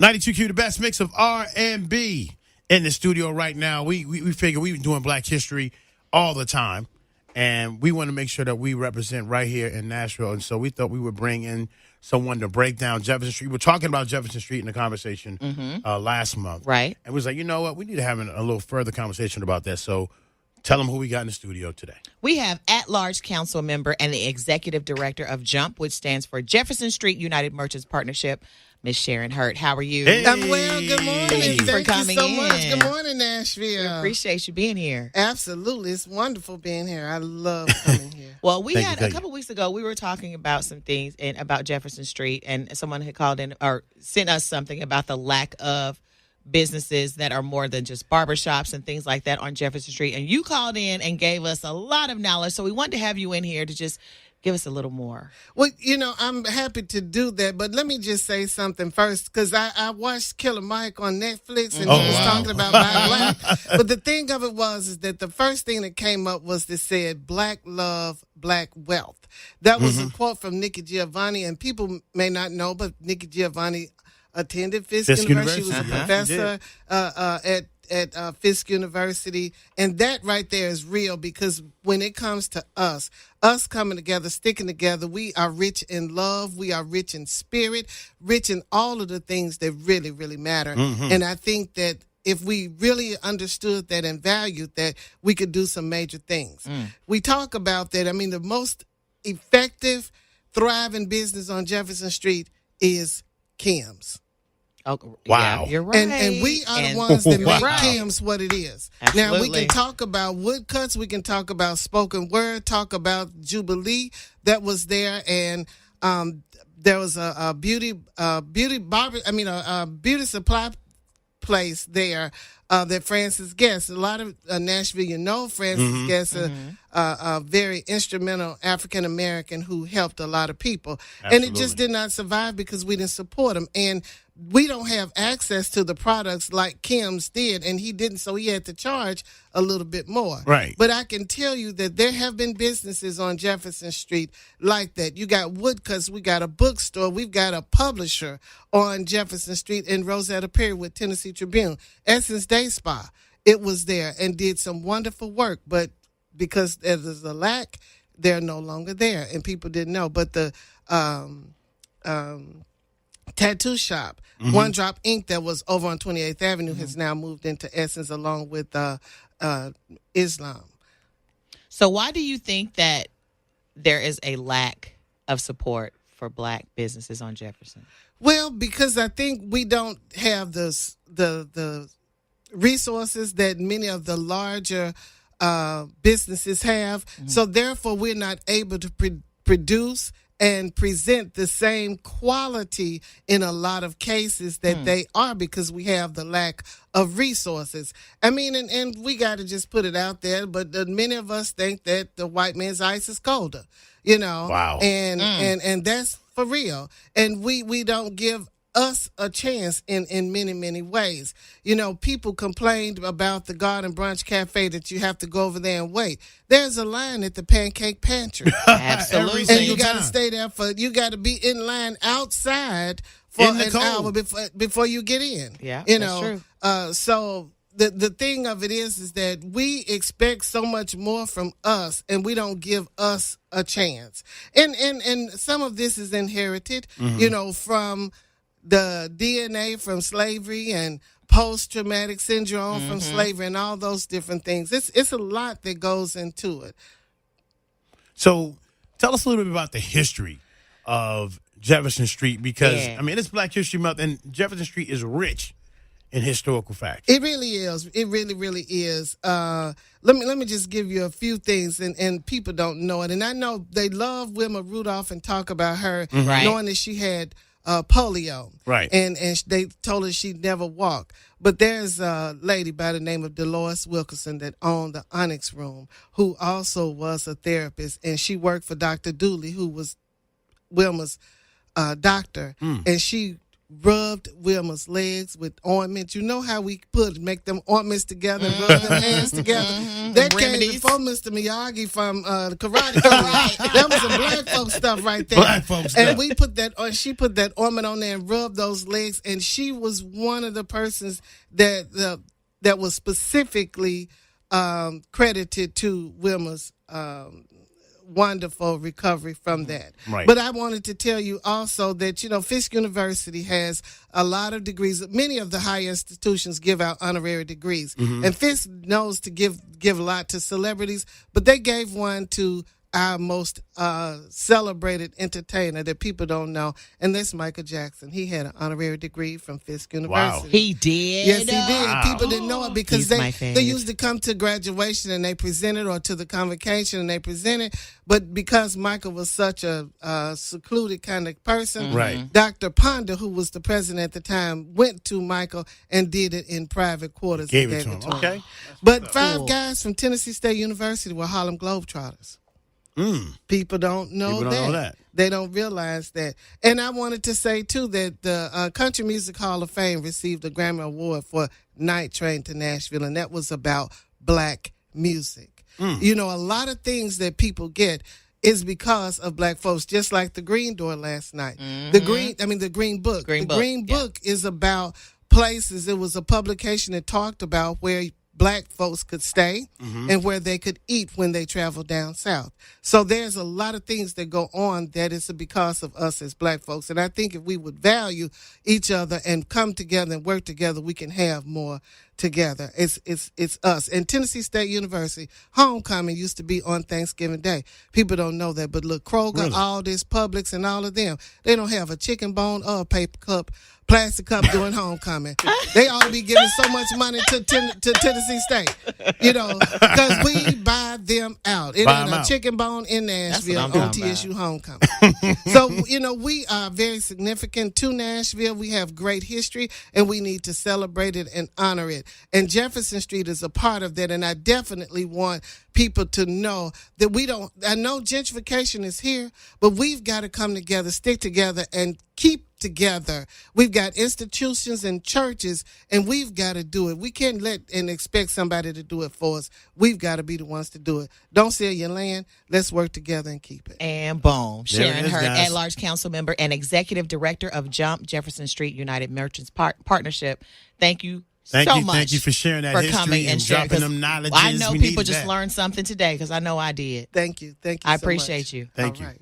92Q, the best mix of R&B in the studio right now. We figure we've been doing Black History all the time, and we want to make sure that we represent right here in Nashville. And so we thought we would bring in someone to break down Jefferson Street. We were talking about Jefferson Street in the conversation last month. Right. And we was like, you know what? We need to have a little further conversation about that. So tell them who we got in the studio today. We have at-large council member and the executive director of JUMP, which stands for Jefferson Street United Merchants Partnership, Miss Sharon Hurt. How are you? Hey. I'm well. Good morning. Thank you for coming so much. in. Good morning, Nashville. We appreciate you being here. Absolutely. It's wonderful being here. I love coming here. Well, we Thank had you. a couple weeks ago, we were talking about some things about Jefferson Street, and someone had called in or sent us something about the lack of businesses that are more than just barbershops and things like that on Jefferson Street. And you called in and gave us a lot of knowledge. So we wanted to have you in here to just give us a little more. Well, I'm happy to do that, but let me just say something first, because I watched Killer Mike on Netflix, and he was talking about Black. But the thing of it is that the first thing that came up was that said, Black love, Black wealth. That was a quote from Nikki Giovanni, and people may not know, but Nikki Giovanni attended Fisk University. She was a professor at Fisk University. And that right there is real, because when it comes to us coming together, sticking together, we are rich in love. We are rich in spirit, rich in all of the things that really, really matter. And I think that if we really understood that and valued that, we could do some major things. We talk about that. I mean, the most effective, thriving business on Jefferson Street is Ksms. Oh, Wow. Yeah, you're right. And we are the ones that make Wow. Ksms what it is. Absolutely. Now, we can talk about woodcuts. We can talk about spoken word, talk about Jubilee that was there. And there was a beauty supply place there that Francis Guest. A lot of Nashville, Francis Guest, a very instrumental African-American who helped a lot of people. Absolutely. And it just did not survive because we didn't support him. And we don't have access to the products like Ksms did, and he didn't, so he had to charge a little bit more. Right. But I can tell you that there have been businesses on Jefferson Street like that. You got woodcuts, we got a bookstore, we've got a publisher on Jefferson Street in Rosetta Perry with Tennessee Tribune. Essence Day Spa, it was there and did some wonderful work, but because there's a lack, they're no longer there, and people didn't know. But the tattoo shop, One Drop Ink, that was over on 28th Avenue, has now moved into Essence along with Islam. So why do you think that there is a lack of support for Black businesses on Jefferson? Well, because I think we don't have the resources that many of the larger businesses have. So therefore, we're not able to produce and present the same quality in a lot of cases that they are, because we have the lack of resources. I mean, and we got to just put it out there, but many of us think that the white man's ice is colder, Wow. And that's for real. And we don't give us a chance in many, many ways. People complained about the Garden Brunch Cafe that you have to go over there and wait. There's a line at the Pancake Pantry. Absolutely. And you got to stay there you got to be in line outside for In the an cold. hour before you get in. Yeah, that's true. So the thing of it is that we expect so much more from us, and we don't give us a chance. And some of this is inherited, from the DNA from slavery and post-traumatic syndrome from slavery and all those different things. It's a lot that goes into it. So tell us a little bit about the history of Jefferson Street, because, Yeah. I mean, it's Black History Month, and Jefferson Street is rich in historical facts. It really is. It really, really is. Let me just give you a few things, and people don't know it. And I know they love Wilma Rudolph and talk about her, knowing that she had polio. Right. And they told her she'd never walk. But there's a lady by the name of Dolores Wilkerson that owned the Onyx Room, who also was a therapist, and she worked for Dr. Dooley, who was Wilma's doctor, and she rubbed Wilma's legs with ointment. You know how we make them ointments together and rub them hands together? That came before Mr. Miyagi from the Karate Kid. That was some black folk stuff right there. Black folk stuff. And we put that on. She put that ointment on there and rubbed those legs. And she was one of the persons that was specifically credited to Wilma's wonderful recovery from that. Right. But I wanted to tell you also that, Fisk University has a lot of degrees. Many of the higher institutions give out honorary degrees. And Fisk knows to give a lot to celebrities, but they gave one to our most celebrated entertainer that people don't know, and that's Michael Jackson. He had an honorary degree from Fisk University. Wow. He did? Yes, he did. Wow. People didn't know it because He's they used to come to graduation and they presented, or to the convocation and they presented, but because Michael was such a secluded kind of person, Right. Dr. Ponder, who was the president at the time, went to Michael and did it in private quarters. Gave and it to him. him. Okay. But five guys from Tennessee State University were Harlem Globetrotters. People don't know that. They don't realize that. And I wanted to say, too, that the Country Music Hall of Fame received a Grammy Award for Night Train to Nashville, and that was about black music. A lot of things that people get is because of black folks, just like the Green Door last night. The Green Book. The Green Book is about places. It was a publication that talked about where black folks could stay and where they could eat when they travel down south. So there's a lot of things that go on that is because of us as black folks. And I think if we would value each other and come together and work together, we can have more together. It's us. And Tennessee State University, homecoming used to be on Thanksgiving Day. People don't know that. But look, Kroger, Aldi's, Publix, and all of them, they don't have a chicken bone or a paper cup, plastic cup during homecoming. They ought to be giving so much money to Tennessee State, because we buy them out. It ain't a chicken bone in Nashville on TSU homecoming. So, we are very significant to Nashville. We have great history, and we need to celebrate it and honor it. And Jefferson Street is a part of that, and I definitely want people to know that I know gentrification is here, but we've got to come together, stick together, and keep together. We've got institutions and churches, and we've got to do it. We can't let and expect somebody to do it for us. We've got to be the ones to do it. Don't sell your land. Let's work together and keep it. And boom. Sharon is, Hurd, guys. at-large council member and executive director of Jump Jefferson Street United Merchants Partnership. Thank you so much. Thank you for sharing that history coming and sharing, dropping them knowledges. I know We people needed just that. learned something today because I know I did. Thank you. I appreciate you. Thank you. All right.